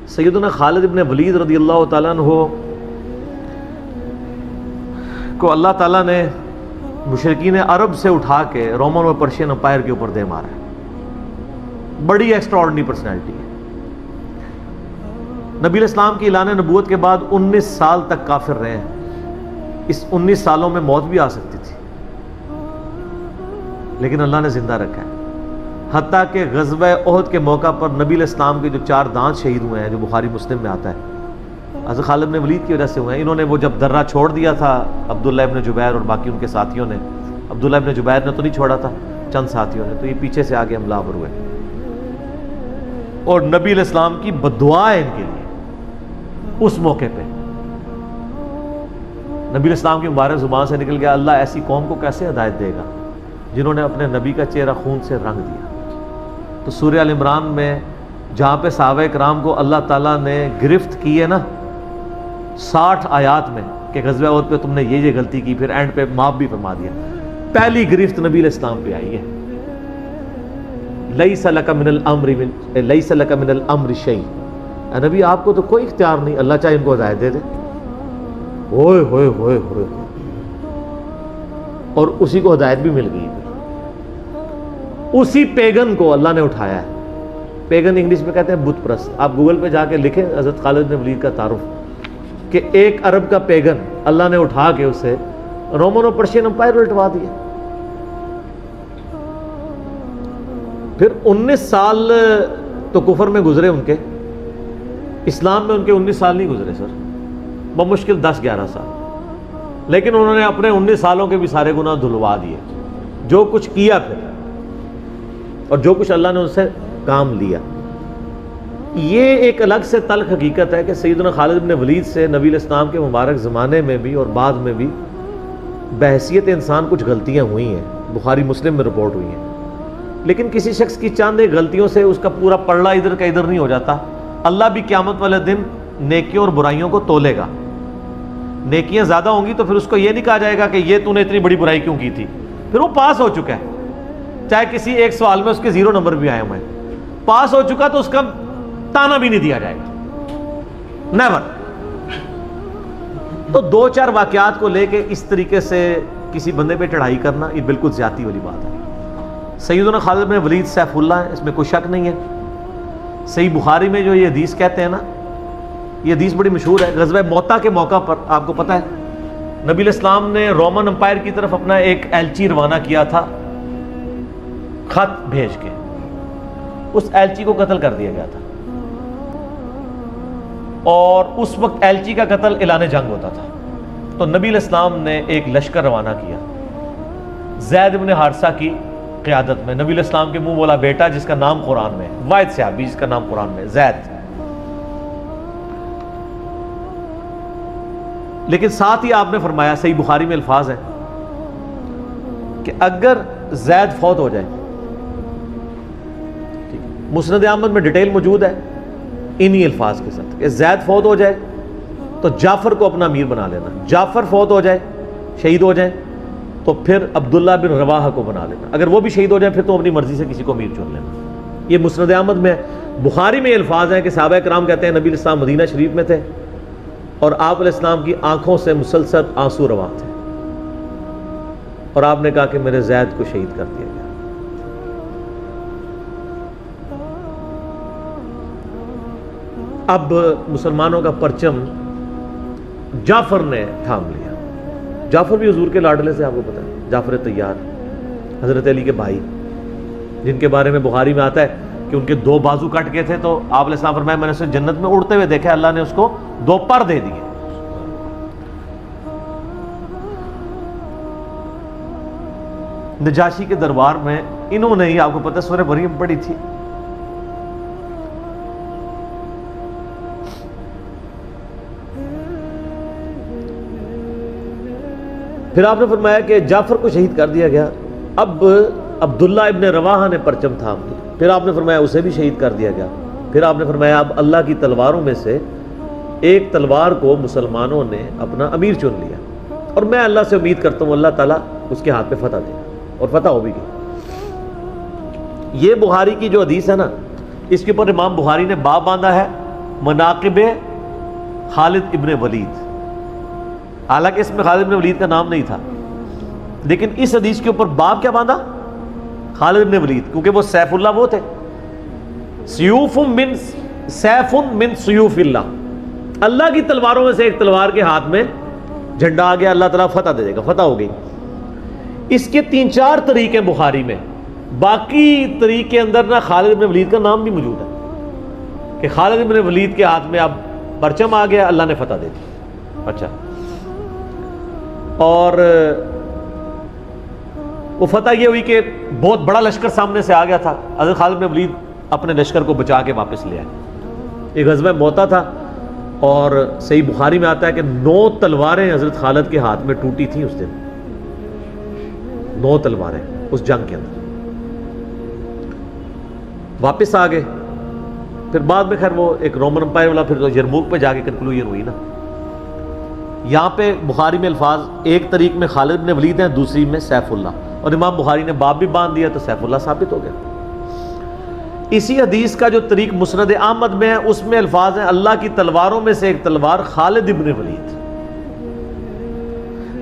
سیدنا خالد ابن ولید رضی اللہ تعالیٰ عنہ کو اللہ تعالیٰ نے مشرکین عرب سے اٹھا کے رومن اور پرشین امپائر کے اوپر دے مارا ہے. بڑی ایکسٹرا آرڈنری پرسنالٹی ہے. نبی علیہ السلام کی اعلان نبوت کے بعد 19 سال تک کافر رہے ہیں. اس 19 سالوں میں موت بھی آ سکتی تھی لیکن اللہ نے زندہ رکھا ہے. حتیٰ کہ غزوہ احد کے موقع پر نبی علیہ السلام کے جو 4 دانت شہید ہوئے ہیں جو بخاری مسلم میں آتا ہے حضرت خالد بن ولید کی وجہ سے ہوئے ہیں. انہوں نے وہ جب درہ چھوڑ دیا تھا عبداللہ ابن جبیر اور باقی ان کے ساتھیوں نے، عبداللہ ابن جبیر نے تو نہیں چھوڑا تھا، چند ساتھیوں نے، تو یہ پیچھے سے آگے حملہ آور ہوئے اور نبی علیہ السلام کی بددعا ہے ان کے لیے. اس موقع پہ نبی علیہ السلام کی مبارک زبان سے نکل گیا اللہ ایسی قوم کو کیسے ہدایت دے گا جنہوں نے اپنے نبی کا چہرہ خون سے رنگ دیا. تو سورہ ال عمران میں جہاں پہ صحابہ کرام کو اللہ تعالیٰ نے گرفت کی ہے نا 60 آیات میں کہ غزوہ احد پہ تم نے یہ غلطی کی، پھر اینڈ پہ معاف بھی فرما دیا. پہلی گرفت نبی علیہ السلام پہ آئی ہے. لیس لک من الامر شیء. اے نبی آپ کو تو کوئی اختیار نہیں، اللہ چاہے ان کو ہدایت دے دے. ہوئے ہوئے ہوئے ہوئے اور اسی کو ہدایت بھی مل گئی. اسی پیگن کو اللہ نے اٹھایا ہے. پیگن انگلش میں کہتے ہیں بت پرست. آپ گوگل پہ جا کے لکھیں حضرت خالد بن ولید کا تعارف کہ ایک عرب کا پیگن اللہ نے اٹھا کے اسے رومن اور پرشین امپائر الٹوا دیا. پھر 19 سال تو کفر میں گزرے ان کے، اسلام میں ان کے 19 سال نہیں گزرے سر، بمشکل 10-11 سال. لیکن انہوں نے اپنے 19 سالوں کے بھی سارے گناہ دھلوا دیے. جو کچھ کیا پھر اور جو کچھ اللہ نے ان سے کام لیا. یہ ایک الگ سے تلخ حقیقت ہے کہ سیدنا خالد بن ولید سے نبی علیہ السلام کے مبارک زمانے میں بھی اور بعد میں بھی بحیثیت انسان کچھ غلطیاں ہوئی ہیں، بخاری مسلم میں رپورٹ ہوئی ہیں. لیکن کسی شخص کی چند ایک غلطیوں سے اس کا پورا پلڑا ادھر کا ادھر نہیں ہو جاتا. اللہ بھی قیامت والے دن نیکیوں اور برائیوں کو تولے گا. نیکیاں زیادہ ہوں گی تو پھر اس کو یہ نہیں کہا جائے گا کہ یہ تو نے اتنی بڑی برائی کیوں کی تھی، پھر وہ پاس ہو چکا ہے. چاہے کسی ایک سوال میں اس کے 0 نمبر بھی آئے ہوئے ہیں، پاس ہو چکا تو اس کا تانا بھی نہیں دیا جائے گا، نیور. تو 2-4 واقعات کو لے کے اس طریقے سے کسی بندے پہ چڑھائی کرنا یہ بالکل زیادتی والی بات ہے. سیدنا خالد بن ولید سیف اللہ ہے، اس میں کوئی شک نہیں ہے. صحیح بخاری میں جو یہ حدیث کہتے ہیں نا، یہ حدیث بڑی مشہور ہے. غزوہ موتا کے موقع پر آپ کو پتہ ہے نبی علیہ السلام نے رومن امپائر کی طرف اپنا ایک ایلچی روانہ کیا تھا خط بھیج کے. اس ایلچی کو قتل کر دیا گیا تھا اور اس وقت ایلچی کا قتل اعلان جنگ ہوتا تھا. تو نبی علیہ السلام نے ایک لشکر روانہ کیا زید بن حارثہ کی قیادت میں. نبی علیہ السلام کے منہ بولا بیٹا جس کا نام قرآن میں، واحد صحابی جس کا نام قرآن میں زید. لیکن ساتھ ہی آپ نے فرمایا، صحیح بخاری میں الفاظ ہیں کہ اگر زید فوت ہو جائے، مسند احمد میں ڈیٹیل موجود ہے انہی الفاظ کے ساتھ کہ زید فوت ہو جائے تو جعفر کو اپنا امیر بنا لینا. جعفر فوت ہو جائے، شہید ہو جائیں تو پھر عبداللہ بن رواحہ کو بنا لینا. اگر وہ بھی شہید ہو جائیں پھر تو اپنی مرضی سے کسی کو امیر چن لینا. یہ مسند احمد میں. بخاری میں الفاظ ہیں کہ صحابہ کرام کہتے ہیں نبی علیہ السلام مدینہ شریف میں تھے اور آپ علیہ السلام کی آنکھوں سے مسلسل آنسو رواں تھے اور آپ نے کہا کہ میرے زید کو شہید کر دیا گیا. اب مسلمانوں کا پرچم جعفر نے تھام لیا. جعفر بھی حضور کے لاڈلے سے، آپ کو پتہ ہے، جعفر طیار حضرت علی کے بھائی، جن کے بارے میں بخاری میں آتا ہے کہ ان کے 2 بازو کٹ گئے تھے تو آپ علیہ السلام فرمایا میں نے اسے جنت میں اڑتے ہوئے دیکھا، اللہ نے اس کو 2 پر دے دیے. نجاشی کے دربار میں انہوں نے ہی، آپ کو پتہ ہے، سورہ مریم پڑھی تھی. پھر آپ نے فرمایا کہ جعفر کو شہید کر دیا گیا. اب عبداللہ ابن رواحہ نے پرچم تھام لیا. پھر آپ نے فرمایا اسے بھی شہید کر دیا گیا. پھر آپ نے فرمایا اب اللہ کی تلواروں میں سے ایک تلوار کو مسلمانوں نے اپنا امیر چن لیا اور میں اللہ سے امید کرتا ہوں اللہ تعالیٰ اس کے ہاتھ پہ فتح دے گا اور فتح ہو بھی گئی. یہ بخاری کی جو حدیث ہے نا، اس کے اوپر امام بخاری نے باب باندھا ہے مناقب خالد ابن ولید، حالانکہ اس میں خالد ابن ولید کا نام نہیں تھا، لیکن اس حدیث کے اوپر باب کیا باندھا؟ خالد ابن ولید، کیونکہ وہ سیف اللہ وہ تھے، سیوف من سیوف اللہ، اللہ کی تلواروں میں سے ایک تلوار کے ہاتھ میں جھنڈا آ گیا، اللہ تعالیٰ فتح دے دے گا، فتح ہو گئی۔ اس کے 3-4 طریقے بخاری میں، باقی طریق کے اندر نا خالد ابن ولید کا نام بھی موجود ہے کہ خالد ابن ولید کے ہاتھ میں اب پرچم آ گیا، اللہ نے فتح دے دی۔ اچھا، اور وہ فتح یہ ہوئی کہ بہت بڑا لشکر سامنے سے آ گیا تھا، حضرت خالد بن ولید اپنے لشکر کو بچا کے واپس لے آئے۔ ایک غزوہ موتا تھا، اور صحیح بخاری میں آتا ہے کہ 9 تلواریں حضرت خالد کے ہاتھ میں ٹوٹی تھیں اس دن، 9 تلواریں اس جنگ کے اندر۔ واپس آ گئے، پھر بعد میں خیر وہ ایک رومن امپائر والا پھر یرموک پہ جا کے کنکلوژن ہوئی نا۔ یہاں پہ بخاری میں الفاظ ایک طریق میں خالد بن ولید ہیں، دوسری میں سیف اللہ، اور امام بخاری نے باب بھی باندھ دیا تو سیف اللہ ثابت ہو گیا۔ اسی حدیث کا جو طریق مسند احمد میں ہے، اس میں الفاظ ہیں اللہ کی تلواروں میں سے ایک تلوار خالد ابن ولید۔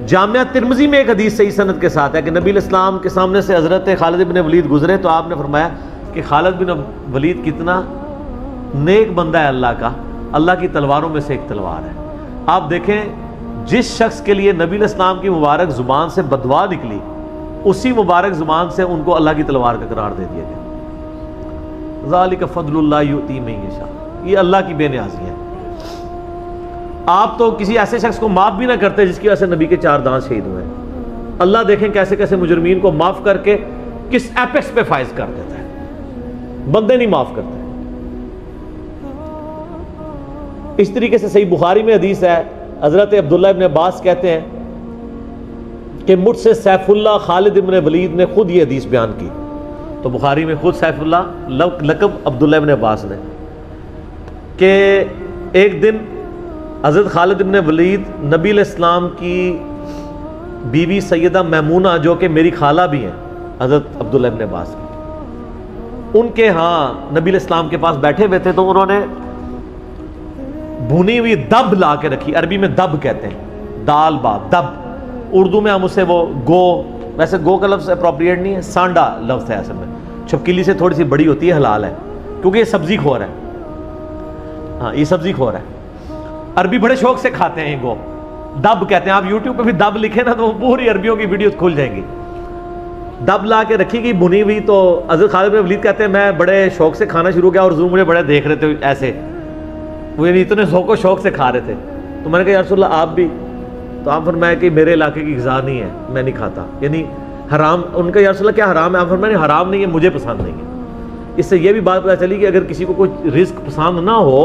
جامعہ ترمذی میں ایک حدیث صحیح سند کے ساتھ ہے کہ نبی علیہ السلام کے سامنے سے حضرت خالد ابن ولید گزرے تو آپ نے فرمایا کہ خالد بن ولید کتنا نیک بندہ ہے اللہ کا، اللہ کی تلواروں میں سے ایک تلوار ہے۔ آپ دیکھیں جس شخص کے لیے نبی علیہ السلام کی مبارک زبان سے بددعا نکلی، اسی مبارک زبان سے ان کو اللہ کی تلوار کا قرار دے دیا گیا۔ ذالک فضل اللہ یؤتی من یشاء، یہ اللہ کی بے نیازی ہے۔ آپ تو کسی ایسے شخص کو معاف بھی نہ کرتے جس کی وجہ سے نبی کے 4 دانت شہید ہوئے ہیں، اللہ دیکھیں کیسے کیسے مجرمین کو معاف کر کے کس ایپیکس پہ فائز کر دیتا ہے، بندے نہیں معاف کرتے۔ اس طریقے سے صحیح بخاری میں حدیث ہے، حضرت عبداللہ ابن عباس کہتے ہیں کہ مجھ سے سیف اللہ خالد ابن ولید نے خود یہ حدیث بیان کی، تو بخاری میں خود سیف اللہ لقب عبداللہ ابن عباس نے، کہ ایک دن حضرت خالد ابن ولید نبی علیہ السلام کی بیوی سیدہ میمونہ جو کہ میری خالہ بھی ہیں حضرت عبداللہ ابن عباس کی، ان کے ہاں نبی علیہ السلام کے پاس بیٹھے ہوئے تھے، تو انہوں نے بھنی ہوئی دب لا کے رکھی، عربی میں دب کہتے ہیں، دال با دب، اردو میں ہم اسے وہ گو، ویسے گو کا لفظ اپروپریٹ نہیں ہے، سانڈا لفظ ہے اصل میں، چھپکلی سے تھوڑی سی بڑی ہوتی ہے، حلال ہے کیونکہ یہ سبزی خور ہے، ہاں یہ سبزی خور ہے، عربی بڑے شوق سے کھاتے ہیں یہ گو، دب کہتے ہیں۔ آپ یوٹیوب پہ بھی دب لکھیں نا تو پوری عربیوں کی ویڈیوز کھل جائیں گی۔ دب لا کے رکھی گئی بھنی ہوئی، تو حضرت خالد بن ولید کہتے ہیں میں بڑے شوق سے کھانا شروع کیا، اور حضور مجھے بڑے دیکھ رہے تھے ایسے، وہ یعنی اتنے ذوق و شوق سے کھا رہے تھے، تو میں نے کہا یا رسول اللہ آپ بھی؟ تو آپ فرمایا کہ میرے علاقے کی غذا نہیں ہے، میں نہیں کھاتا، یعنی حرام۔ ان کا یا رسول اللہ کیا حرام ہے؟ آپ فرمایا حرام نہیں ہے، مجھے پسند نہیں ہے۔ اس سے یہ بھی بات پتہ چلی کہ اگر کسی کو کوئی رزق پسند نہ ہو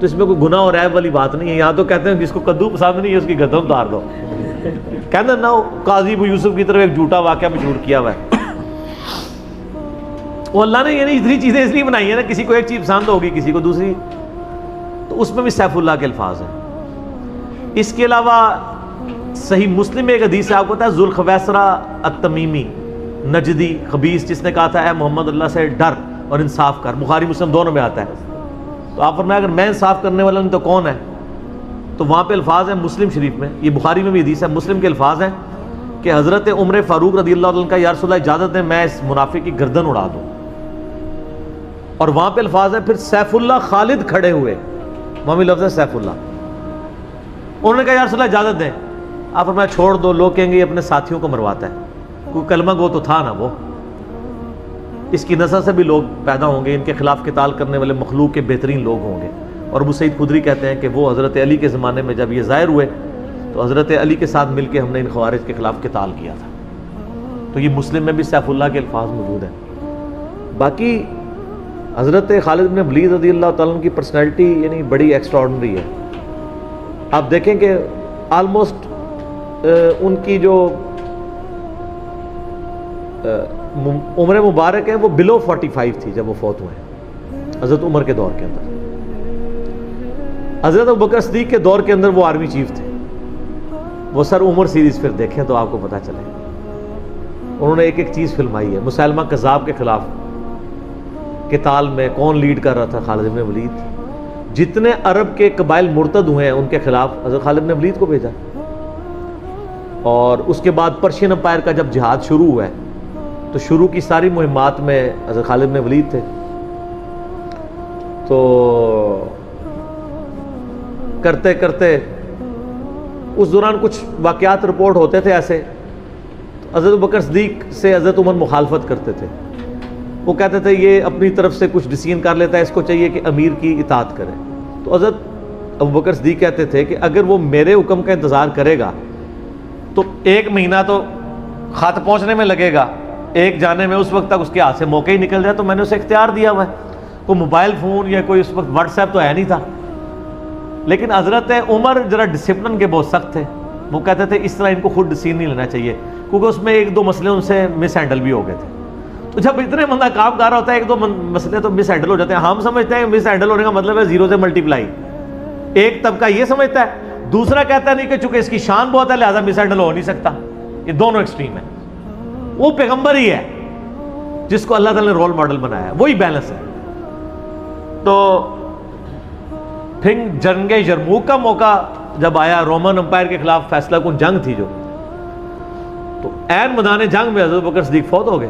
تو اس میں کوئی گناہ اور عیب والی بات نہیں ہے۔ یہاں تو کہتے ہیں جس کو کدو پسند نہیں ہے اس کی گردن اتار دو، کہتے ہیں نا قاضی ابو یوسف کی طرف ایک جھوٹا واقعہ مشہور کیا ہوا ہے۔ وہ اللہ نے یعنی اتنی چیزیں اس لیے بنائی ہیں نا، کسی کو ایک چیز پسند ہوگی کسی کو دوسری، تو اس میں بھی سیف اللہ کے الفاظ ہیں۔ اس کے علاوہ صحیح مسلم میں ایک حدیث ہے، آپ کو پتا ہے ذوالخویسرہ التمیمی نجدی خبیث جس نے کہا تھا اے محمد اللہ سے ڈر اور انصاف کر، بخاری مسلم دونوں میں آتا ہے، تو آپ فرمایا اگر میں انصاف کرنے والا نہیں تو کون ہے؟ تو وہاں پہ الفاظ ہیں مسلم شریف میں، یہ بخاری میں بھی حدیث ہے، مسلم کے الفاظ ہیں کہ حضرت عمر فاروق رضی اللہ عنہ کا یا رسول اللہ اجازت ہے میں اس منافق کی گردن اڑا دوں، اور وہاں پہ الفاظ ہیں پھر سیف اللہ خالد کھڑے ہوئے، وہاں بھی لفظ ہے سیف اللہ، انہوں نے کہا یا رسول اللہ اجازت دیں، آپ فرمایا چھوڑ دو، لوگ کہیں گے یہ اپنے ساتھیوں کو مرواتا ہے، کوئی کلمہ گو تو تھا نا وہ، اس کی نسل سے بھی لوگ پیدا ہوں گے، ان کے خلاف قتال کرنے والے مخلوق کے بہترین لوگ ہوں گے۔ اور ابو سعید خدری کہتے ہیں کہ وہ حضرت علی کے زمانے میں جب یہ ظاہر ہوئے تو حضرت علی کے ساتھ مل کے ہم نے ان خوارج کے خلاف قتال کیا تھا۔ تو یہ مسلم میں بھی سیف اللہ کے الفاظ موجود ہیں۔ باقی حضرت خالد بن ولید رضی اللہ تعالیٰ عنہ کی پرسنالٹی یعنی بڑی ایکسٹراڈنری ہے۔ آپ دیکھیں کہ آلموسٹ ان کی جو عمر مبارک ہے وہ بلو 45 تھی جب وہ فوت ہوئے ہیں، حضرت عمر کے دور کے اندر۔ حضرت ابوبکر صدیق کے دور کے اندر وہ آرمی چیف تھے۔ وہ سر عمر سیریز پھر دیکھیں تو آپ کو پتہ چلے، انہوں نے ایک ایک چیز فلمائی ہے۔ مسیلمہ کذاب کے خلاف قتال میں کون لیڈ کر رہا تھا؟ خالد بن ولید۔ جتنے عرب کے قبائل مرتد ہوئے ہیں ان کے خلاف حضرت خالد بن ولید کو بھیجا. اور اس کے بعد پرشین امپائر کا جب جہاد شروع ہوا ہے تو شروع کی ساری مہمات میں حضرت خالد بن ولید تھے. تو کرتے کرتے اس دوران کچھ واقعات رپورٹ ہوتے تھے ایسے. حضرت ابوبکر صدیق سے حضرت عمر مخالفت کرتے تھے. وہ کہتے تھے یہ اپنی طرف سے کچھ ڈیسیژن کر لیتا ہے, اس کو چاہیے کہ امیر کی اطاعت کرے. تو حضرت ابوبکر صدیق کہتے تھے کہ اگر وہ میرے حکم کا انتظار کرے گا تو 1 مہینہ تو خط پہنچنے میں لگے گا, ایک جانے میں, اس وقت تک اس کے ہاتھ سے موقع ہی نکل جائے. تو میں نے اسے اختیار دیا ہوا ہے. کوئی موبائل فون یا کوئی اس وقت واٹس ایپ تو ہے نہیں تھا. لیکن حضرت عمر ذرا ڈسپلن کے بہت سخت تھے. وہ کہتے تھے اس طرح ان کو خود ڈیسیژن نہیں لینا چاہیے, کیونکہ اس میں 1-2 مسئلے ان سے مس ہینڈل بھی ہو گئے تھے. تو جب اتنے بندہ کام کر رہا ہوتا ہے 1-2 مسئلے تو مس ہینڈل ہو جاتے ہیں. ہم سمجھتے ہیں مس ہینڈل ہونے کا مطلب ہے 0 سے ملٹیپلائی. ایک طبقہ یہ سمجھتا ہے, دوسرا کہتا نہیں کہ چونکہ اس کی شان بہت ہے لہذا مس ہینڈل ہو نہیں سکتا. یہ دونوں ایکسٹریم ہیں. وہ پیغمبر ہی ہے جس کو اللہ تعالیٰ نے رول ماڈل بنایا ہے, وہی بیلنس ہے. تو پھر جنگ یرموک کا موقع جب آیا, رومن امپائر کے خلاف فیصلہ کن جنگ تھی جو, تو عین میدان جنگ میں حضرت بکر صدیق فوت ہو گئے.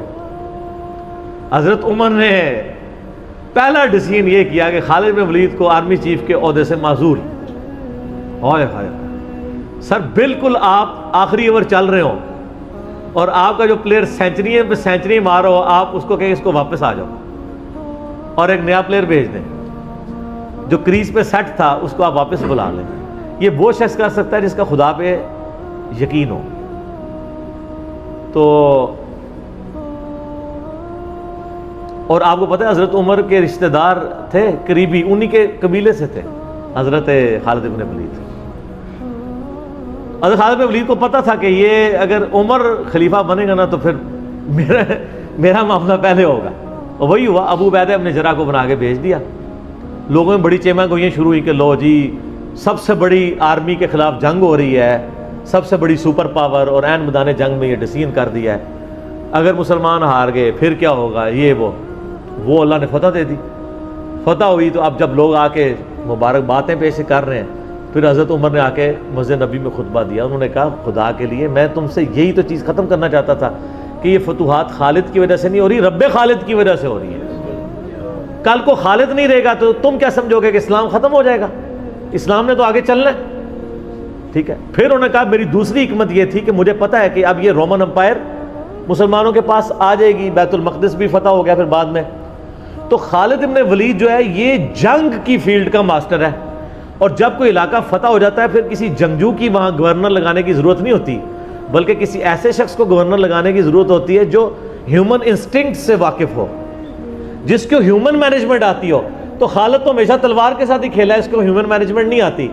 حضرت عمر نے پہلا ڈیسیژن یہ کیا کہ خالد بن ولید کو آرمی چیف کے عہدے سے معزول. ہائے ہائے سر, بالکل آپ آخری اوور چل رہے ہوں اور آپ کا جو پلیئر سینچری پہ سینچری مار رہا ہو, آپ اس کو کہیں اس کو واپس آ جاؤ اور ایک نیا پلیئر بھیج دیں. جو کریز پہ سیٹ تھا اس کو آپ واپس بلا لیں. یہ وہ شخص کر سکتا ہے جس کا خدا پہ یقین ہو. تو اور آپ کو پتہ ہے حضرت عمر کے رشتہ دار تھے قریبی, انہی کے قبیلے سے تھے حضرت خالد بن ولید. حضرت خالد بن ولید کو پتہ تھا کہ یہ اگر عمر خلیفہ بنے گا نا تو پھر میرا معاملہ پہلے ہوگا. اور وہی ہوا. ابو عبیدہ ابن جراح کو بنا کے بھیج دیا. لوگوں میں بڑی چیمہ گوئیاں شروع ہوئی کہ لو جی سب سے بڑی آرمی کے خلاف جنگ ہو رہی ہے, سب سے بڑی سپر پاور, اور عین میدان جنگ میں یہ ڈیسیژن کر دیا ہے, اگر مسلمان ہار گئے پھر کیا ہوگا, یہ وہ اللہ نے فتح دے دی. فتح ہوئی تو اب جب لوگ آ کے مبارک باتیں پیش کر رہے ہیں, پھر حضرت عمر نے آ کے مسجد نبی میں خطبہ دیا. انہوں نے کہا خدا کے لیے میں تم سے یہی تو چیز ختم کرنا چاہتا تھا کہ یہ فتوحات خالد کی وجہ سے نہیں ہو رہی, رب خالد کی وجہ سے ہو رہی ہے. کل کو خالد نہیں رہے گا تو تم کیا سمجھو گے کہ اسلام ختم ہو جائے گا؟ اسلام نے تو آگے چلنا ہے. ٹھیک ہے. پھر انہوں نے کہا میری دوسری حکمت یہ تھی کہ مجھے پتہ ہے کہ اب یہ رومن امپائر مسلمانوں کے پاس آ جائے گی, بیت المقدس بھی فتح ہو گیا پھر بعد میں. تو خالد ابن ولید جو ہے یہ جنگ کی فیلڈ کا ماسٹر ہے, اور جب کوئی علاقہ فتح ہو جاتا ہے پھر کسی جنگجو کی وہاں گورنر لگانے کی ضرورت نہیں ہوتی, بلکہ کسی ایسے شخص کو گورنر لگانے کی ضرورت ہوتی ہے جو ہیومن انسٹنکٹ سے واقف ہو, جس کو ہیومن مینجمنٹ آتی ہو. تو خالد تو ہمیشہ تلوار کے ساتھ ہی کھیلا ہے, اس کو ہیومن مینجمنٹ نہیں آتی.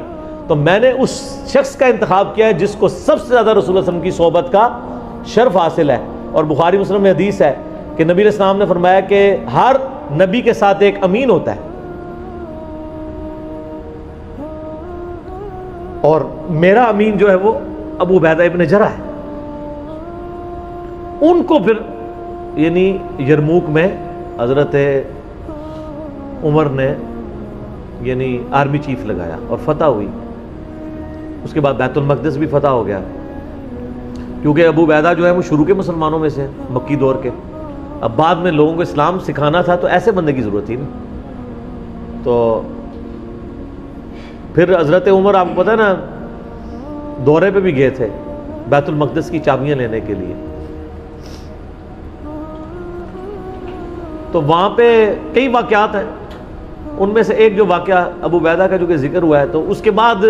تو میں نے اس شخص کا انتخاب کیا ہے جس کو سب سے زیادہ رسول اللہ صلی اللہ علیہ وسلم کی صحبت کا شرف حاصل ہے. اور بخاری مسلم میں حدیث ہے کہ نبی علیہ السلام نے فرمایا کہ ہر نبی کے ساتھ ایک امین ہوتا ہے, اور میرا امین جو ہے وہ ابو عبیدہ ابن جراح ہے. ان کو پھر یعنی یرموک میں حضرت عمر نے یعنی آرمی چیف لگایا اور فتح ہوئی. اس کے بعد بیت المقدس بھی فتح ہو گیا, کیونکہ ابو عبیدہ جو ہے وہ شروع کے مسلمانوں میں سے مکی دور کے. اب بعد میں لوگوں کو اسلام سکھانا تھا تو ایسے بندے کی ضرورت تھی نا. تو پھر حضرت عمر آپ کو پتہ ہے نا دورے پہ بھی گئے تھے بیت المقدس کی چابیاں لینے کے لیے. تو وہاں پہ کئی واقعات ہیں, ان میں سے ایک جو واقعہ ابو عبیدہ کا جو کہ ذکر ہوا ہے, تو اس کے بعد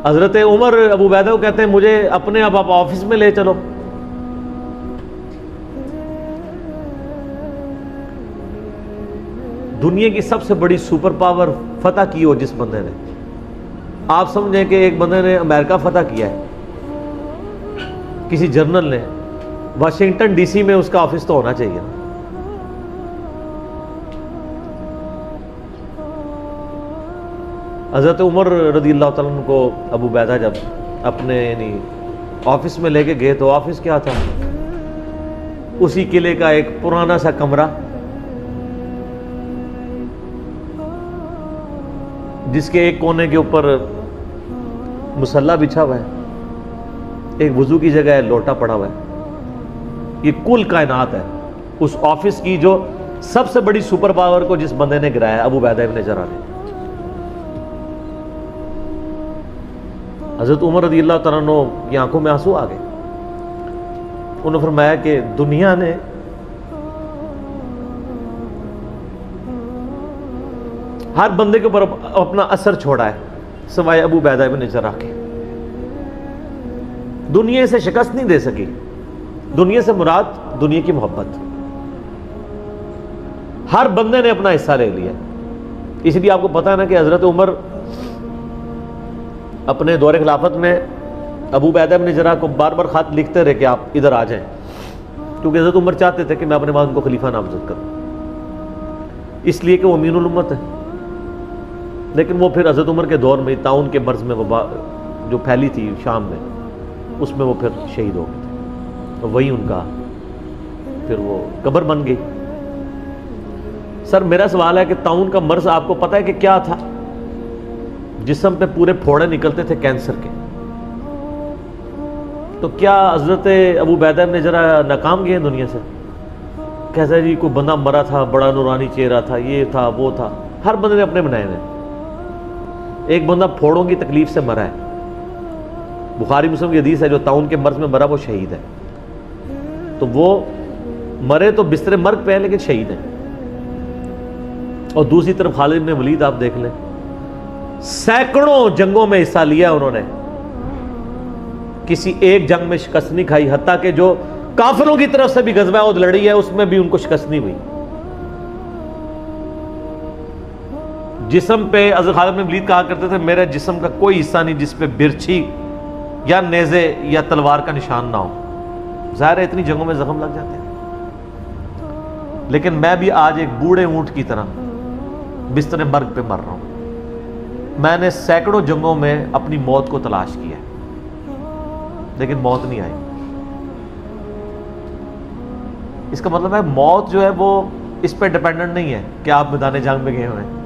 حضرت عمر ابو عبیدہ کو کہتے ہیں مجھے اپنے اب آپ آفس میں لے چلو. دنیا کی سب سے بڑی سپر پاور فتح کی ہو جس بندے نے, آپ سمجھیں کہ ایک بندے نے امریکہ فتح کیا ہے, کسی جنرل نے, واشنگٹن ڈی سی میں اس کا آفس تو ہونا چاہیے. حضرت عمر رضی اللہ تعالیٰ عنہ کو ابو عبیدہ جب اپنے یعنی آفس میں لے کے گئے تو آفس کیا تھا, اسی قلعے کا ایک پرانا سا کمرہ, جس کے ایک کونے کے اوپر مصلی بچھا ہوا ہے, ایک وضو کی جگہ ہے, لوٹا پڑا ہوا ہے. یہ کل کائنات ہے. اس آفس کی جو سب سے بڑی سپر پاور کو جس بندے نے گرایا, ابو عبیدہ ابن جراح نے. حضرت عمر رضی اللہ تعالیٰ عنہ کی آنکھوں میں آنسو آ گئے. انہوں نے فرمایا کہ دنیا نے ہر بندے کے اوپر اپنا اثر چھوڑا ہے سوائے ابو عبیدہ ابن جراح کے. دنیا سے شکست نہیں دے سکی. دنیا سے مراد دنیا کی محبت. ہر بندے نے اپنا حصہ لے لیا. اس لیے آپ کو پتا ہے نا کہ حضرت عمر اپنے دور خلافت میں ابو عبیدہ ابن جراح کو بار بار خط لکھتے رہے کہ آپ ادھر آ جائیں, کیونکہ حضرت عمر چاہتے تھے کہ میں اپنے بعد ان کو خلیفہ نامزد کروں, اس لیے کہ وہ امین الامت ہے. لیکن وہ پھر حضرت عمر کے دور میں طاعون کے مرض میں وبا جو پھیلی تھی شام میں, اس میں وہ پھر شہید ہو گئے تھے. اور وہی ان کا پھر وہ قبر بن گئی. سر میرا سوال ہے کہ طاعون کا مرض آپ کو پتہ ہے کہ کیا تھا؟ جسم پہ پورے پھوڑے نکلتے تھے کینسر کے. تو کیا حضرت ابو عبیدہ ابن جراح ناکام گئے دنیا سے؟ کیسا جی کوئی بندہ مرا تھا, بڑا نورانی چہرہ تھا, یہ تھا وہ تھا. ہر بندے نے اپنے بنائے ہوئے. ایک بندہ پھوڑوں کی تکلیف سے مرا ہے, بخاری مسلم کی حدیث ہے, جو طاعون کے مرض میں مرا وہ شہید ہے. تو وہ مرے تو بستر مرگ پہ ہے لیکن شہید ہے. اور دوسری طرف خالد بن ولید آپ دیکھ لیں, سینکڑوں جنگوں میں حصہ لیا انہوں نے, کسی ایک جنگ میں شکست نہیں کھائی. حتیٰ کہ جو کافروں کی طرف سے بھی غزوہ احد لڑی ہے اس میں بھی ان کو شکست نہیں ہوئی. جسم پہ حضرت خالد بن ولید کہا کرتے تھے میرے جسم کا کوئی حصہ نہیں جس پہ برچھی یا نیزے یا تلوار کا نشان نہ ہو. ظاہر ہے اتنی جنگوں میں زخم لگ جاتے ہیں, لیکن میں بھی آج ایک بوڑھے اونٹ کی طرح بستر مرگ پہ مر رہا ہوں. میں نے سینکڑوں جنگوں میں اپنی موت کو تلاش کیا لیکن موت نہیں آئی. اس کا مطلب ہے موت جو ہے وہ اس پہ ڈیپینڈنٹ نہیں ہے کہ آپ میدان جنگ میں گئے ہوئے ہیں.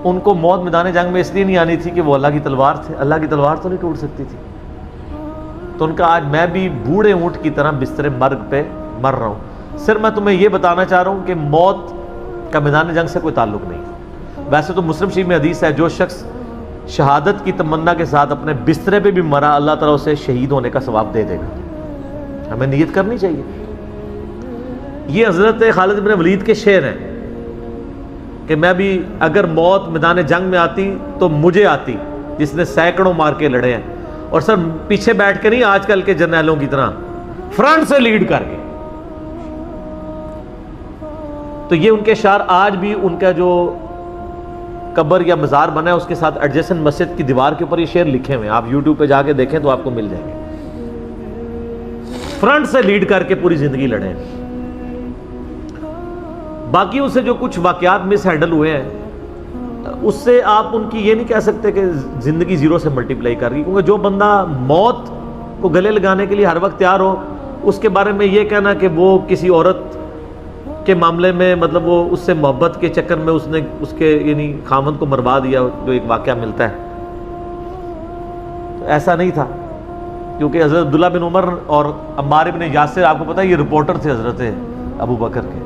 ان کو موت میدان جنگ میں اس لیے نہیں آنی تھی کہ وہ اللہ کی تلوار تھے. اللہ کی تلوار تو نہیں ٹوٹ سکتی تھی. تو ان کا آج میں بھی بوڑھے اونٹ کی طرح بستر مرگ پہ مر رہا ہوں. صرف میں تمہیں یہ بتانا چاہ رہا ہوں کہ موت کا میدان جنگ سے کوئی تعلق نہیں. ویسے تو مسلم شریف میں حدیث ہے جو شخص شہادت کی تمنا کے ساتھ اپنے بسترے پہ بھی مرا اللہ تعالیٰ اسے شہید ہونے کا ثواب دے دے گا. ہمیں نیت کرنی چاہیے. یہ حضرت خالد بن ولید کے شعر ہیں کہ میں بھی اگر موت میدان جنگ میں آتی تو مجھے آتی جس نے سینکڑوں مار کے لڑے ہیں, اور سر پیچھے بیٹھ کے نہیں آج کل کے جرنیلوں کی طرح, فرنٹ سے لیڈ کر کے. تو یہ ان کے اشعار آج بھی ان کا جو قبر یا مزار بنا ہے اس کے ساتھ ایڈجسٹنٹ مسجد کی دیوار کے اوپر یہ شعر لکھے ہوئے ہیں. آپ یوٹیوب پہ جا کے دیکھیں تو آپ کو مل جائیں گے. فرنٹ سے لیڈ کر کے پوری زندگی لڑے ہیں. باقی ان سے جو کچھ واقعات مس ہینڈل ہوئے ہیں اس سے آپ ان کی یہ نہیں کہہ سکتے کہ زندگی زیرو سے ملٹیپلائی کر گئی, کیونکہ جو بندہ موت کو گلے لگانے کے لیے ہر وقت تیار ہو اس کے بارے میں یہ کہنا کہ وہ کسی عورت کے معاملے میں مطلب وہ اس سے محبت کے چکر میں اس نے اس کے یعنی خامند کو مروا دیا, جو ایک واقعہ ملتا ہے, تو ایسا نہیں تھا. کیونکہ حضرت عبداللہ بن عمر اور عمار بن یاسر آپ کو پتہ ہے یہ رپورٹر تھے حضرت ابو بکر کے.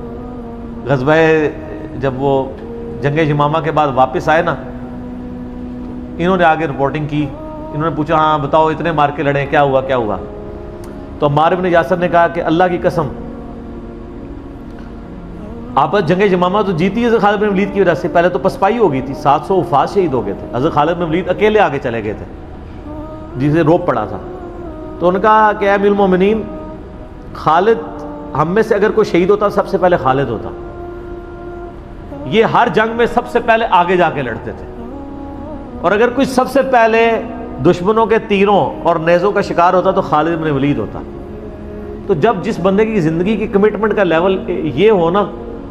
غزوہ جب وہ جنگ یمامہ کے بعد واپس آئے نا, انہوں نے آگے رپورٹنگ کی. انہوں نے پوچھا ہاں بتاؤ اتنے مار کے لڑے کیا ہوا کیا ہوا. تو عمار بن یاسر نے کہا کہ اللہ کی قسم آپ جنگ یمامہ تو جیتی حضرت خالد بن ولید کی وجہ سے. پہلے تو پسپائی ہو گئی تھی, 700 وفات شہید ہو گئے تھے. حضرت خالد بن ولید اکیلے آگے چلے گئے تھے جسے روپ پڑا تھا. تو انہوں نے کہا کہ اے امیر المومنین, خالد ہم میں سے اگر کوئی شہید ہوتا سب سے پہلے خالد ہوتا. یہ ہر جنگ میں سب سے پہلے آگے جا کے لڑتے تھے, اور اگر کوئی سب سے پہلے دشمنوں کے تیروں اور نیزوں کا شکار ہوتا تو خالد بن ولید ہوتا. تو جب جس بندے کی زندگی کی کمٹمنٹ کا لیول یہ ہو نا,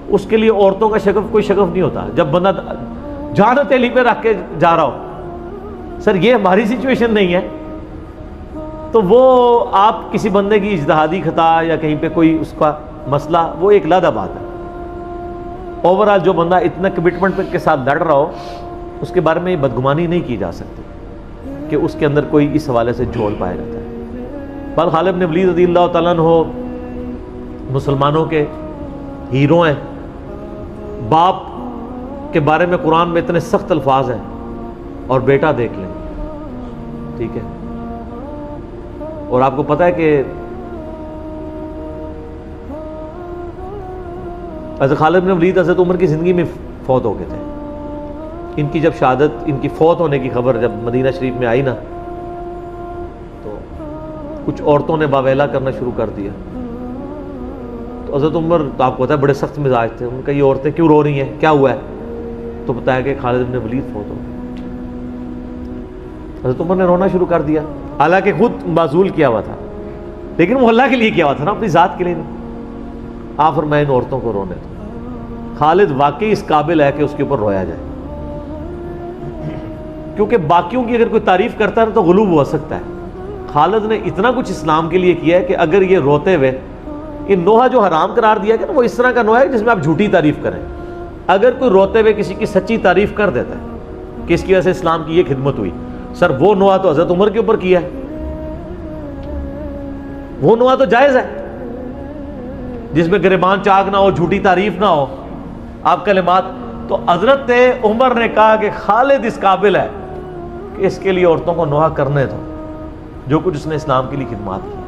اس کے لیے عورتوں کا شگف کوئی شگف نہیں ہوتا. جب بندہ جان ہتھیلی پہ رکھ کے جا رہا ہو, سر یہ ہماری سچویشن نہیں ہے. تو وہ آپ کسی بندے کی اجتہادی خطا یا کہیں پہ کوئی اس کا مسئلہ وہ ایک علیحدہ بات ہے. اوورآل جو بندہ اتنا کمٹمنٹ کے ساتھ لڑ رہا ہو اس کے بارے میں یہ بدگمانی نہیں کی جا سکتی کہ اس کے اندر کوئی اس حوالے سے جھول پایا جاتا ہے۔ پر خالد بن ولید رضی اللہ تعالیٰ عنہ مسلمانوں کے ہیرو ہیں، باپ کے بارے میں قرآن میں اتنے سخت الفاظ ہیں، اور بیٹا دیکھ لیں، ٹھیک ہے۔ اور آپ کو پتہ ہے کہ حضرت خالد بن ولید حضرت عمر کی زندگی میں فوت ہو گئے تھے۔ ان کی جب شہادت، ان کی فوت ہونے کی خبر جب مدینہ شریف میں آئی نا، تو کچھ عورتوں نے واویلا کرنا شروع کر دیا۔ تو حضرت عمر تو آپ کو پتہ ہے بڑے سخت مزاج تھے، ان کا یہ عورتیں کیوں رو رہی ہیں، کیا ہوا ہے؟ تو بتایا کہ خالد بن ولید فوت ہو گئے۔ حضرت عمر نے رونا شروع کر دیا، حالانکہ خود معزول کیا ہوا تھا، لیکن وہ اللہ کے لیے کیا ہوا تھا نا، اپنی ذات کے لیے نہیں۔ آپ فرمائے ان عورتوں کو رونے دو، خالد واقعی اس قابل ہے کہ اس کے اوپر رویا جائے، کیونکہ باقیوں کی اگر کوئی تعریف کرتا ہے تو غلوب ہو سکتا ہے۔ خالد نے اتنا کچھ اسلام کے لیے کیا ہے کہ اگر یہ روتے ہوئے یہ نوحہ جو حرام قرار دیا گیا نا، وہ اس طرح کا نوحہ ہے جس میں آپ جھوٹی تعریف کریں۔ اگر کوئی روتے ہوئے کسی کی سچی تعریف کر دیتا ہے کہ اس کی وجہ سے اسلام کی یہ خدمت ہوئی، سر وہ نوحہ تو حضرت عمر کے اوپر کیا ہے، وہ نوحہ تو جائز ہے جس میں گریبان چاک نہ ہو، جھوٹی تعریف نہ ہو، آپ کلمات۔ تو حضرت عمر نے کہا کہ خالد اس قابل ہے کہ اس کے لیے عورتوں کو نوحہ کرنے دو، جو کچھ اس نے اسلام کے لیے خدمات کی۔